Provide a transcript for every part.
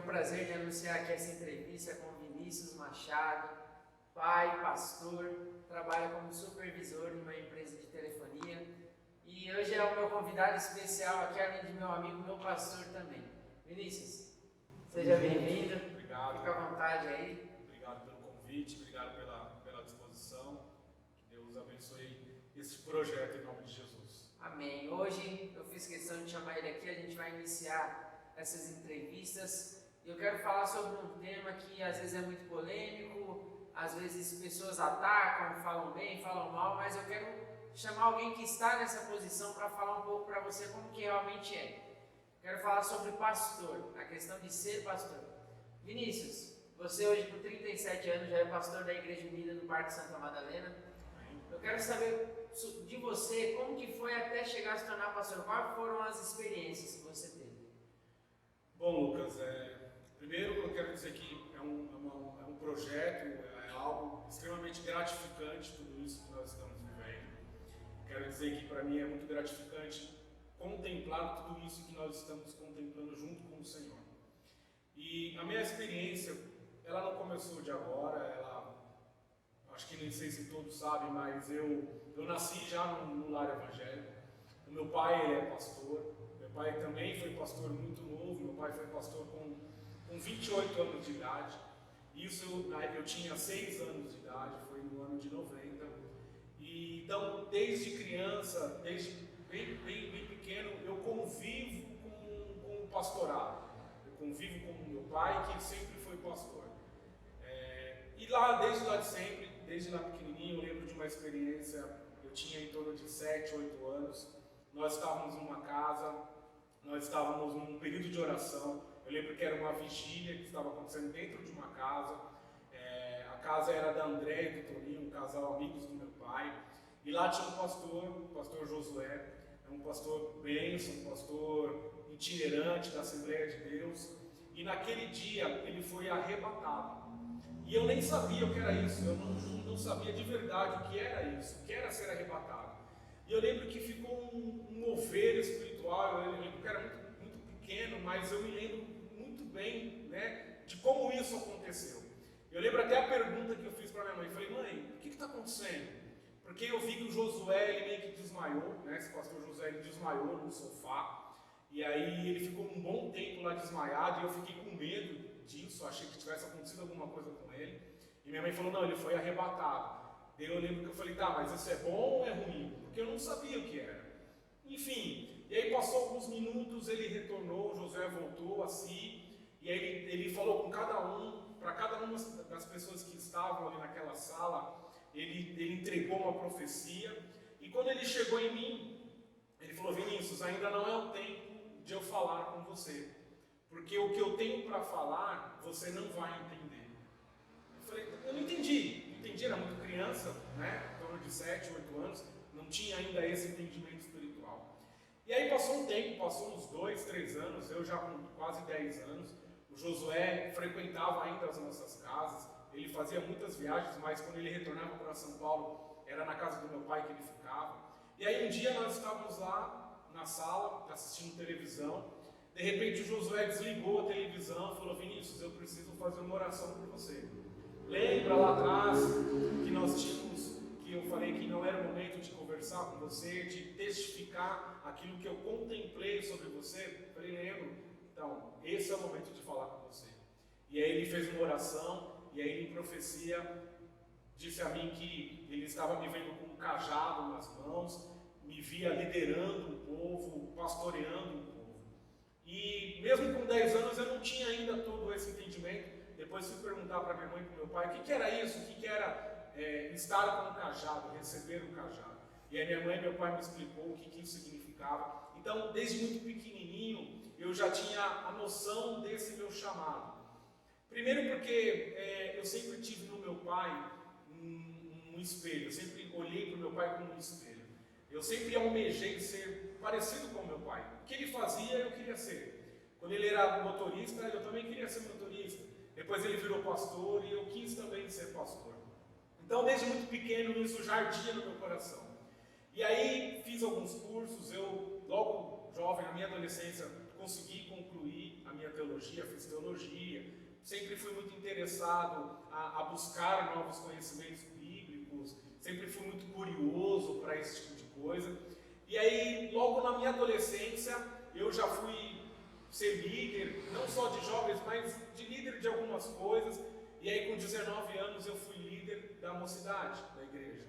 prazer de anunciar aqui essa entrevista com Vinícius Machado, pai, pastor, trabalha como supervisor em uma empresa de telefonia e hoje é o meu convidado especial aqui, além de meu amigo, meu pastor também. Vinícius, seja bem-vindo. Obrigado. Fica à vontade aí. Obrigado pelo convite, obrigado pela disposição. Que Deus abençoe esse projeto em nome de Jesus. Amém. Hoje eu fiz questão de chamar ele aqui, a gente vai iniciar essas entrevistas. Eu quero falar sobre um tema que às vezes é muito polêmico, às vezes pessoas atacam, falam bem, falam mal, mas eu quero chamar alguém que está nessa posição para falar um pouco para você como que realmente é. Quero falar sobre pastor, a questão de ser pastor. Vinícius, você hoje com 37 anos já é pastor da Igreja Unida do Parque Santa Madalena. Eu quero saber de você como que foi até chegar a se tornar pastor, quais foram as experiências que você teve? Bom, Lucas, primeiro eu quero dizer que é um projeto, é algo extremamente gratificante tudo isso que nós estamos vivendo. Quero dizer que para mim é muito gratificante contemplar tudo isso que nós estamos contemplando junto com o Senhor. E a minha experiência, ela não começou de agora, acho que nem sei se todos sabem, mas eu nasci já no lar evangélico. O meu pai ele é pastor. Meu pai também foi pastor muito novo, meu pai foi pastor com 28 anos de idade. Isso eu tinha 6 anos de idade, foi no ano de 90. E, então, desde criança, desde bem pequeno, eu convivo com o pastorado. Eu convivo com o meu pai, que sempre foi pastor. E desde lá de sempre, desde lá pequenininho, eu lembro de uma experiência, eu tinha em torno de 7, 8 anos. Nós estávamos numa casa, nós estávamos num período de oração. Eu lembro que era uma vigília que estava acontecendo dentro de uma casa. A casa era da André e do Toninho, um casal amigos do meu pai. E lá tinha um pastor, o pastor Josué, um pastor bênção, um pastor itinerante da Assembleia de Deus. E naquele dia ele foi arrebatado. E eu nem sabia o que era isso, eu não sabia de verdade o que era isso, o que era ser arrebatado. E eu lembro que ficou um mover espiritual, eu lembro que era muito pequeno, mas eu me lembro muito bem, né, de como isso aconteceu. Eu lembro até a pergunta que eu fiz para minha mãe, eu falei, mãe, o que está acontecendo? Porque eu vi que o Josué, ele meio que desmaiou, né, esse pastor Josué, ele desmaiou no sofá, e aí ele ficou um bom tempo lá desmaiado, e eu fiquei com medo disso, achei que tivesse acontecido alguma coisa com ele, e minha mãe falou, não, ele foi arrebatado. Daí eu lembro que eu falei, tá, mas isso é bom ou é ruim? Porque eu não sabia o que era. Enfim, e aí passou alguns minutos, ele retornou, o Josué voltou a si, e aí ele falou com cada um, para cada uma das pessoas que estavam ali naquela sala, ele entregou uma profecia, e quando ele chegou em mim, ele falou, Vinícius, ainda não é o tempo de eu falar com você, porque o que eu tenho para falar, você não vai entender. Eu falei, eu não entendi, era muito criança, né, em torno de 7, 8 anos, não tinha ainda esse entendimento espiritual. E aí passou um tempo, passou uns 2, 3 anos, eu já com quase 10 anos, o Josué frequentava ainda as nossas casas, ele fazia muitas viagens, mas quando ele retornava para São Paulo, era na casa do meu pai que ele ficava. E aí um dia nós estávamos lá na sala, assistindo televisão, de repente o Josué desligou a televisão e falou, Vinícius, eu preciso fazer uma oração por você. Lembra lá atrás que nós tínhamos, que eu falei que não era o momento de conversar com você, de testificar aquilo que eu contemplei sobre você? Eu falei, lembro. Então, esse é o momento de falar com você. E aí ele fez uma oração, e aí ele em profecia disse a mim que ele estava me vendo com um cajado nas mãos, me via liderando o povo, pastoreando o povo. E mesmo com 10 anos eu não tinha ainda todo esse entendimento. Depois fui perguntar para minha mãe e para meu pai o que era isso, o que era estar com um cajado, receber um cajado. E aí minha mãe e meu pai me explicou o que isso significava. Então, desde muito pequenininho, eu já tinha a noção desse meu chamado. Primeiro porque eu sempre tive no meu pai um espelho, eu sempre olhei para o meu pai como um espelho. Eu sempre almejei ser parecido com o meu pai. O que ele fazia, eu queria ser. Quando ele era motorista, eu também queria ser motorista. Depois ele virou pastor e eu quis também ser pastor. Então, desde muito pequeno, isso já ardia no meu coração. E aí, fiz alguns cursos, eu, logo jovem, na minha adolescência, consegui concluir a minha teologia, fiz teologia, sempre fui muito interessado a buscar novos conhecimentos bíblicos, sempre fui muito curioso para esse tipo de coisa. E aí, logo na minha adolescência, eu já fui ser líder, não só de jovens, mas de líder de algumas coisas. E aí, com 19 anos, eu fui líder da mocidade, da igreja.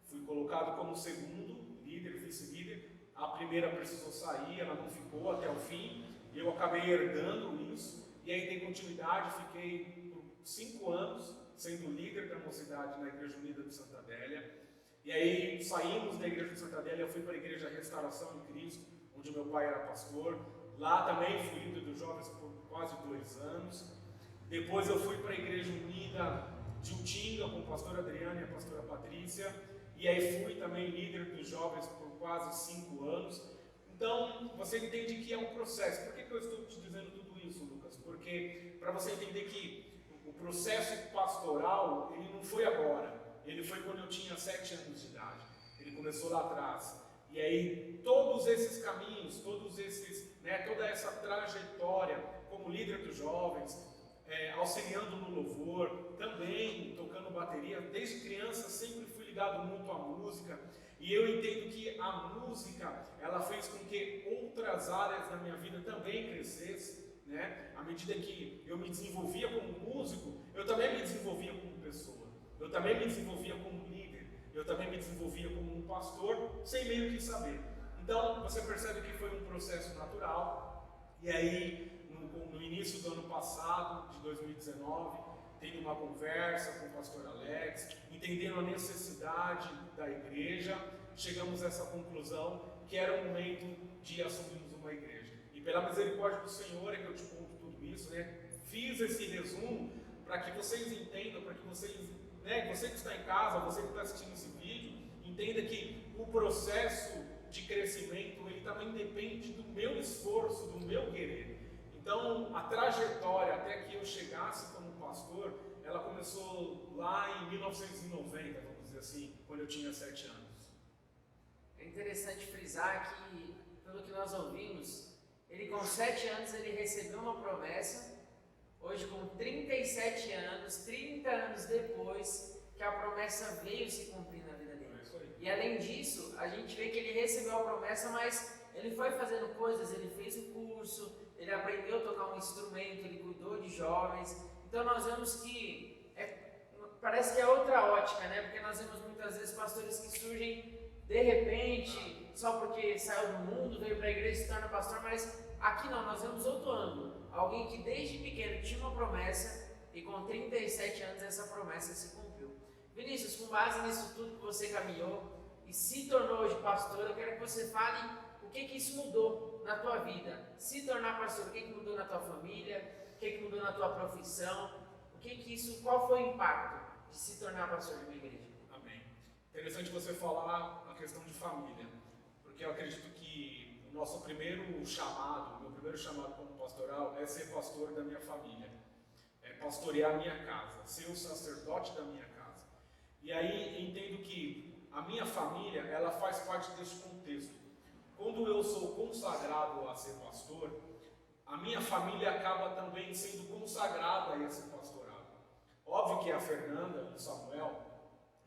Fui colocado como segundo líder, vice-líder. A primeira precisou sair, ela não ficou até o fim. E eu acabei herdando isso. E aí, dei continuidade, fiquei por 5 anos sendo líder da mocidade na Igreja Unida de Santa Adélia. E aí, saímos da Igreja de Santa Adélia, eu fui para a Igreja Restauração em Cristo, onde meu pai era pastor. Lá também fui líder dos jovens por quase 2 anos. Depois eu fui para a Igreja Unida de Utinga, com o pastor Adriano e a pastora Patrícia. E aí fui também líder dos jovens por quase 5 anos. Então, você entende que é um processo. Por que eu estou te dizendo tudo isso, Lucas? Porque para você entender que o processo pastoral, ele não foi agora. Ele foi quando eu tinha 7 anos de idade. Ele começou lá atrás. E aí, todos esses caminhos, toda essa trajetória como líder dos jovens, auxiliando no louvor, também tocando bateria. Desde criança sempre fui ligado muito à música. E eu entendo que a música, ela fez com que outras áreas da minha vida também crescessem. Né? À medida que eu me desenvolvia como músico, eu também me desenvolvia como pessoa. Eu também me desenvolvia como líder. Eu também me desenvolvia como um pastor, sem meio que saber. Então, você percebe que foi um processo natural. E aí, no início do ano passado, de 2019, tendo uma conversa com o pastor Alex, entendendo a necessidade da igreja, chegamos a essa conclusão que era o momento de assumirmos uma igreja. E pela misericórdia do Senhor é que eu te conto tudo isso, né? Fiz esse resumo para que vocês entendam, para que vocês, você que está em casa, você que está assistindo esse vídeo, entenda que o processo de crescimento, ele também depende do meu esforço, do meu querer. Então, a trajetória até que eu chegasse como pastor, ela começou lá em 1990, vamos dizer assim, quando eu tinha 7 anos. É interessante frisar que, pelo que nós ouvimos, ele com 7 anos ele recebeu uma promessa. Hoje, com 37 anos, 30 anos depois, que a promessa veio se cumprir na vida dele. E além disso, a gente vê que ele recebeu a promessa, mas ele foi fazendo coisas, ele fez o curso, ele aprendeu a tocar um instrumento, ele cuidou de jovens. Então nós vemos que, parece que é outra ótica, né? Porque nós vemos muitas vezes pastores que surgem de repente, só porque saiu do mundo, veio para a igreja e se torna pastor, mas aqui não, nós vemos outro ângulo. Alguém que desde pequeno tinha uma promessa e com 37 anos essa promessa se cumpriu. Vinícius, com base nisso tudo que você caminhou e se tornou hoje pastor, eu quero que você fale o que isso mudou na tua vida. Se tornar pastor, o que mudou na tua família, o que mudou na tua profissão, qual foi o impacto de se tornar pastor de uma igreja? Amém. Interessante você falar a questão de família, porque eu acredito que o nosso primeiro chamado, meu primeiro chamado como pastoral é ser pastor da minha família, é pastorear a minha casa, ser o sacerdote da minha casa. E aí entendo que a minha família, ela faz parte desse contexto. Quando eu sou consagrado a ser pastor, a minha família acaba também sendo consagrada a esse pastorado. Óbvio que a Fernanda e o Samuel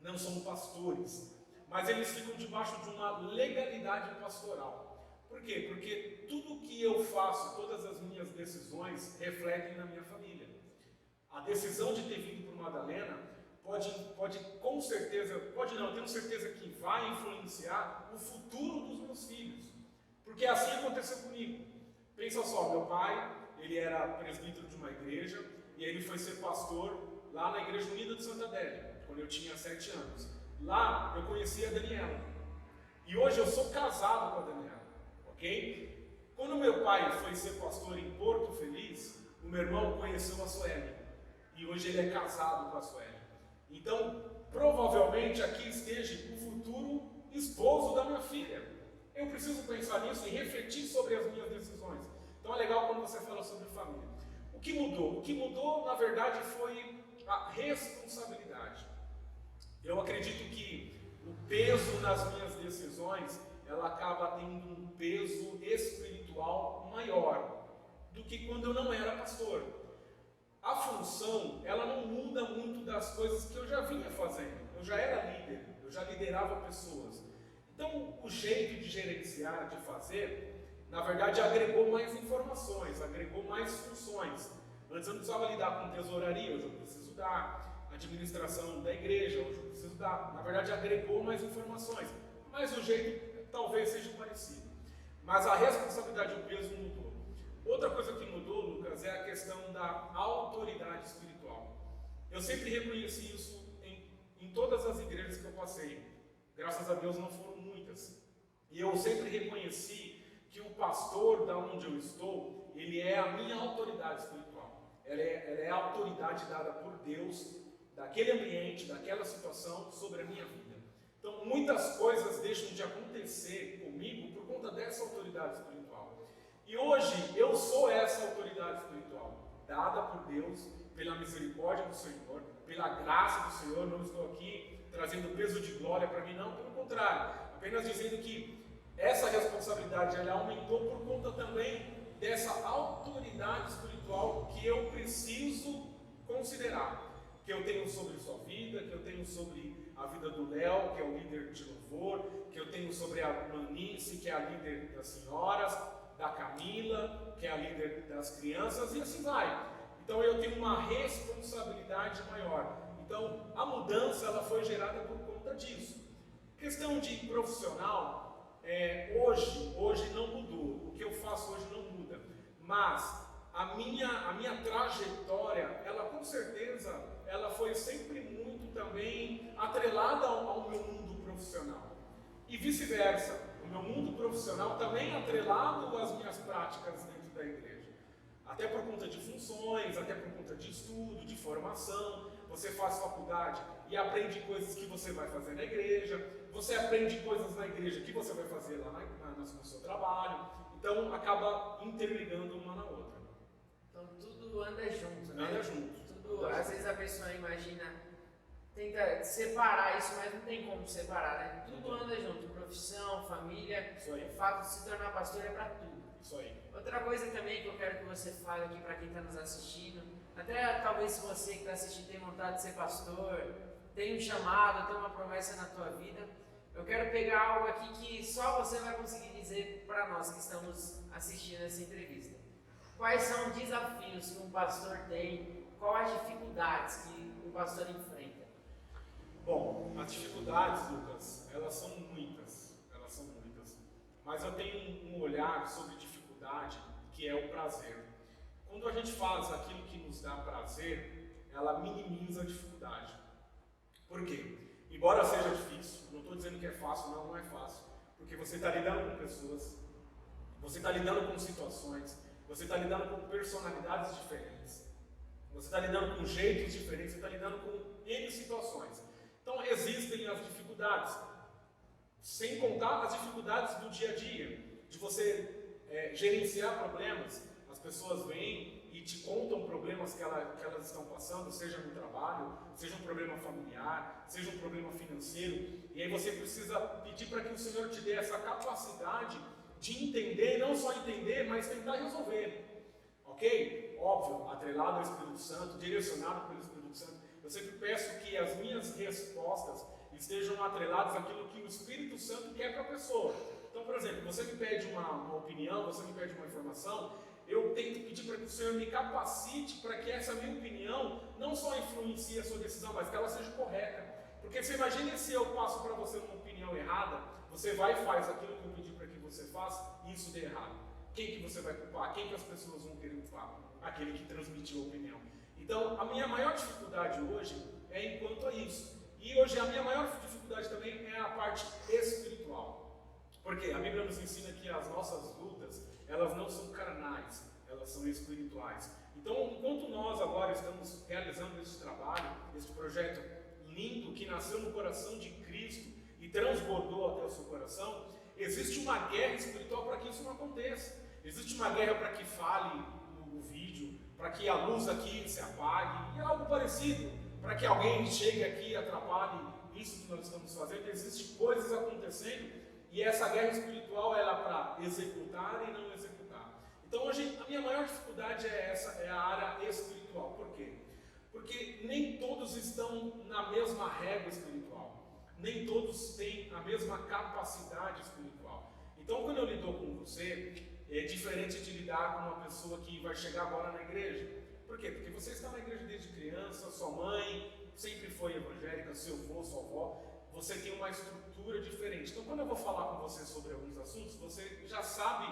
não são pastores, mas eles ficam debaixo de uma legalidade pastoral. Por quê? Porque tudo que eu faço, todas as minhas decisões refletem na minha família. A decisão de ter vindo para o Madalena pode com certeza, eu tenho certeza que vai influenciar o futuro dos meus filhos. Porque assim aconteceu comigo. Pensa só, meu pai, ele era presbítero de uma igreja, e ele foi ser pastor lá na Igreja Unida de Santa Adélia, quando eu tinha 7 anos. Lá eu conheci a Daniela. E hoje eu sou casado com a Daniela, ok? Quando meu pai foi ser pastor em Porto Feliz, o meu irmão conheceu a Sueli. E hoje ele é casado com a Sueli. Então, provavelmente aqui esteja o futuro esposo da minha filha. Eu preciso pensar nisso e refletir sobre as minhas decisões. Então é legal quando você fala sobre família. O que mudou? O que mudou, na verdade, foi a responsabilidade. Eu acredito que o peso nas minhas decisões, ela acaba tendo um peso espiritual maior do que quando eu não era pastor. A função, ela não muda muito das coisas que eu já vinha fazendo. Eu já era líder, eu já liderava pessoas. Então, o jeito de gerenciar, de fazer, na verdade, agregou mais informações, agregou mais funções. Antes eu não precisava lidar com tesouraria, hoje eu preciso dar. Administração da igreja, hoje eu preciso dar. Na verdade, agregou mais informações. Mas o jeito talvez seja parecido. Mas a responsabilidade e o peso mudou. Outra coisa que mudou, Lucas, é a questão da autoridade espiritual. Eu sempre reconheci isso em todas as igrejas que eu passei. Graças a Deus não foram muitas. E eu sempre reconheci que o pastor da onde eu estou, ele é a minha autoridade espiritual. Ela é a autoridade dada por Deus, daquele ambiente, daquela situação, sobre a minha vida. Então, muitas coisas deixam de acontecer comigo por conta dessa autoridade espiritual. E hoje, eu sou essa autoridade espiritual, dada por Deus, pela misericórdia do Senhor, pela graça do Senhor. Não estou aqui trazendo peso de glória para mim, não, pelo contrário. Apenas dizendo que essa responsabilidade ela aumentou por conta também dessa autoridade espiritual que eu preciso considerar. Que eu tenho sobre sua vida, que eu tenho sobre a vida do Léo, que é o líder de louvor, que eu tenho sobre a Manice, que é a líder das senhoras, da Camila, que é a líder das crianças, e assim vai. Então eu tenho uma responsabilidade maior. Então a mudança ela foi gerada por conta disso. Questão de profissional, hoje não mudou. O que eu faço hoje não muda. Mas a minha trajetória, ela com certeza, ela foi sempre muito também atrelada ao meu mundo profissional. E vice-versa, o meu mundo profissional também atrelado às minhas práticas dentro da igreja. Até por conta de funções, até por conta de estudo, de formação. Você faz faculdade e aprende coisas que você vai fazer na igreja. Você aprende coisas na igreja que você vai fazer lá no seu trabalho. Então, acaba interligando uma na outra. Então, tudo anda junto, né? Anda junto. Tudo, às vezes a pessoa imagina, tenta separar isso, mas não tem como separar, né? Tudo anda junto. Profissão, família, o fato de se tornar pastor é para tudo. Isso aí. Outra coisa também que eu quero que você fale aqui para quem está nos assistindo, até talvez se você que está assistindo tem vontade de ser pastor, tem um chamado, tem uma promessa na tua vida, eu quero pegar algo aqui que só você vai conseguir dizer para nós que estamos assistindo essa entrevista. Quais são os desafios que um pastor tem? Quais as dificuldades que um pastor enfrenta? Bom, as dificuldades, Lucas, elas são muitas. Mas eu tenho um olhar sobre dificuldade que é o prazer. Quando a gente faz aquilo que nos dá prazer, ela minimiza a dificuldade. Por quê? Embora seja difícil, não estou dizendo que é fácil, não é fácil. Porque você está lidando com pessoas, você está lidando com situações, você está lidando com personalidades diferentes, você está lidando com jeitos diferentes, você está lidando com N situações. Então existem as dificuldades, sem contar as dificuldades do dia a dia, de você gerenciar problemas. As pessoas vêm e te contam problemas que elas estão passando, seja no trabalho, seja um problema familiar, seja um problema financeiro, e aí você precisa pedir para que o Senhor te dê essa capacidade de entender, não só entender, mas tentar resolver, ok? Óbvio, atrelado ao Espírito Santo, direcionado pelo Espírito Santo. Eu sempre peço que as minhas respostas estejam atreladas àquilo que o Espírito Santo quer para a pessoa. Então, por exemplo, você me pede uma opinião, você me pede uma informação, eu tenho que pedir para que o Senhor me capacite para que essa minha opinião não só influencie a sua decisão, mas que ela seja correta. Porque você imagina se eu passo para você uma opinião errada, você vai e faz aquilo que eu pedi para que você faça e isso dê errado. Quem que você vai culpar? Quem que as pessoas vão querer culpar? Aquele que transmitiu a opinião. Então, a minha maior dificuldade hoje é enquanto a isso. E hoje a minha maior dificuldade também é a parte espiritual. Porque a Bíblia nos ensina que as nossas lutas, elas não são carnais, elas são espirituais. Então, enquanto nós agora estamos realizando esse trabalho, esse projeto lindo que nasceu no coração de Cristo e transbordou até o seu coração, existe uma guerra espiritual para que isso não aconteça. Existe uma guerra para que fale no vídeo, para que a luz aqui se apague, e algo parecido, para que alguém chegue aqui e atrapalhe isso que nós estamos fazendo. Existem coisas acontecendo E essa guerra espiritual ela é para executar e não executar. Então hoje a minha maior dificuldade é essa, é a área espiritual. Por quê? Porque nem todos estão na mesma régua espiritual. Nem todos têm a mesma capacidade espiritual. Então quando eu lido com você, é diferente de lidar com uma pessoa que vai chegar agora na igreja. Por quê? Porque você está na igreja desde criança, sua mãe sempre foi evangélica, seu avô, sua avó, você tem uma estrutura diferente. Então quando eu vou falar com você sobre alguns assuntos, você já sabe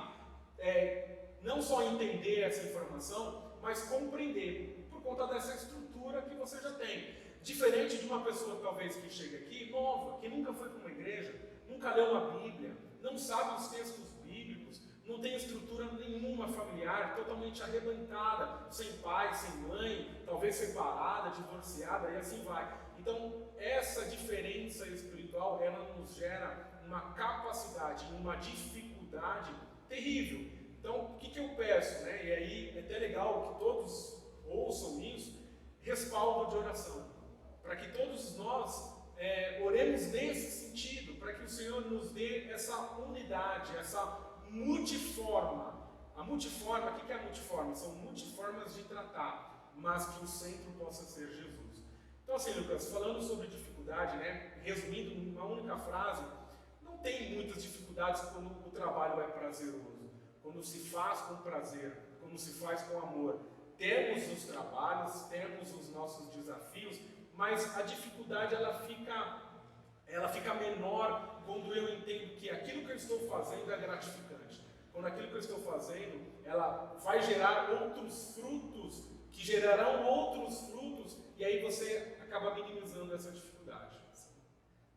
não só entender essa informação, mas compreender, por conta dessa estrutura que você já tem. Diferente de uma pessoa talvez que chega aqui, nova, que nunca foi para uma igreja, nunca leu uma Bíblia, não sabe os textos bíblicos, não tem estrutura nenhuma familiar, totalmente arrebentada, sem pai, sem mãe, talvez separada, divorciada e assim vai. Então, essa diferença espiritual, ela nos gera uma capacidade, uma dificuldade terrível. Então, o que eu peço, né? E aí é até legal que todos ouçam isso, respaldo de oração, para que todos nós oremos nesse sentido, para que o Senhor nos dê essa unidade, essa multiforma. A multiforma, o que é a multiforma? São multiformas de tratar, mas que o centro possa ser Jesus. Então assim, Lucas, falando sobre dificuldade, né? Resumindo numa única frase, não tem muitas dificuldades quando o trabalho é prazeroso, quando se faz com prazer, quando se faz com amor. Temos os trabalhos, temos os nossos desafios, mas a dificuldade ela fica menor quando eu entendo que aquilo que eu estou fazendo é gratificante. Quando aquilo que eu estou fazendo, ela vai gerar outros frutos, que gerarão outros frutos, e aí você acaba minimizando essa dificuldade.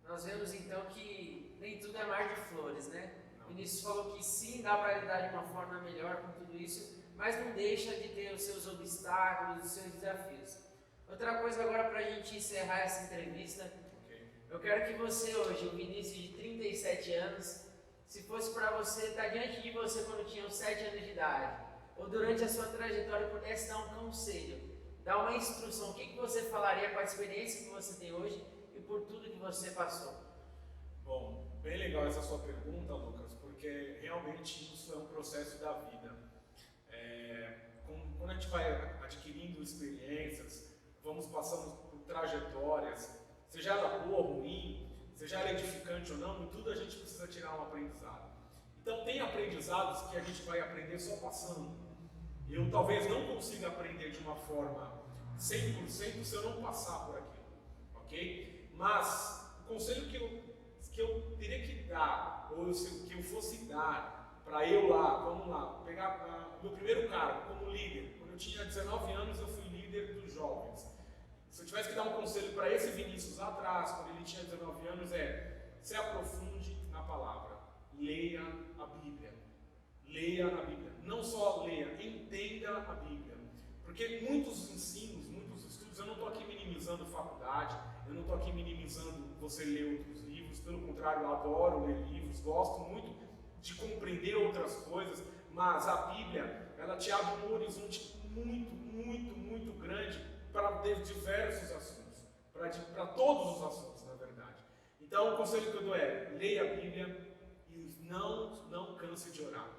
Nós vemos então que nem tudo é mar de flores, né? O Vinícius falou que sim, dá para lidar de uma forma melhor com tudo isso, mas não deixa de ter os seus obstáculos, os seus desafios. Outra coisa agora para a gente encerrar essa entrevista, eu quero que você hoje, o Vinícius de 37 anos, se fosse para você estar diante de você quando tinha 7 anos de idade, ou durante a sua trajetória pudesse dar um conselho, dar uma instrução, o que você falaria com a experiência que você tem hoje e por tudo que você passou? Bom, bem legal essa sua pergunta, Lucas, porque realmente isso é um processo da vida. Quando a gente vai adquirindo experiências, vamos passando por trajetórias, seja ela boa ou ruim, seja ela edificante ou não, em tudo a gente precisa tirar um aprendizado. Então tem aprendizados que a gente vai aprender só passando. Eu talvez não consiga aprender de uma forma 100% se eu não passar por aquilo, ok? Mas o conselho que eu teria que dar, ou que eu fosse dar para eu lá, vamos lá, pegar o meu primeiro cargo como líder. Quando eu tinha 19 anos eu fui líder dos jovens. Se eu tivesse que dar um conselho para esse Vinícius lá atrás, quando ele tinha 19 anos, se aprofunde na palavra, leia a Bíblia. Leia a Bíblia. Não só leia, entenda a Bíblia. Porque muitos ensinos, muitos estudos, eu não estou aqui minimizando faculdade, eu não estou aqui minimizando você ler outros livros, pelo contrário, eu adoro ler livros, gosto muito de compreender outras coisas, mas a Bíblia, ela te abre um horizonte muito, muito, muito grande para diversos assuntos, para todos os assuntos, na verdade. Então, o conselho que eu dou é: leia a Bíblia e não canse de orar.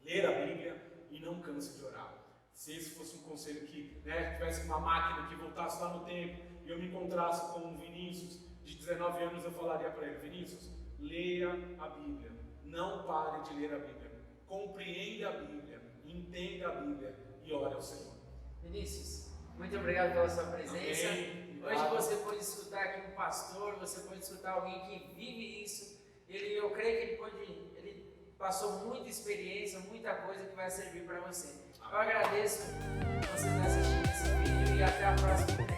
Ler a Bíblia e não canse de orar. Se esse fosse um conselho que tivesse uma máquina que voltasse lá no tempo e eu me encontrasse com um Vinícius de 19 anos, eu falaria para ele: Vinícius, leia a Bíblia, não pare de ler a Bíblia, compreenda a Bíblia, entenda a Bíblia e ore ao Senhor. Vinícius, muito obrigado pela sua presença. Amém. Hoje você pôde escutar aqui um pastor, você pôde escutar alguém que vive isso. Eu creio que ele passou muita experiência, muita coisa que vai servir para você. Eu agradeço você ter assistido esse vídeo e até a próxima.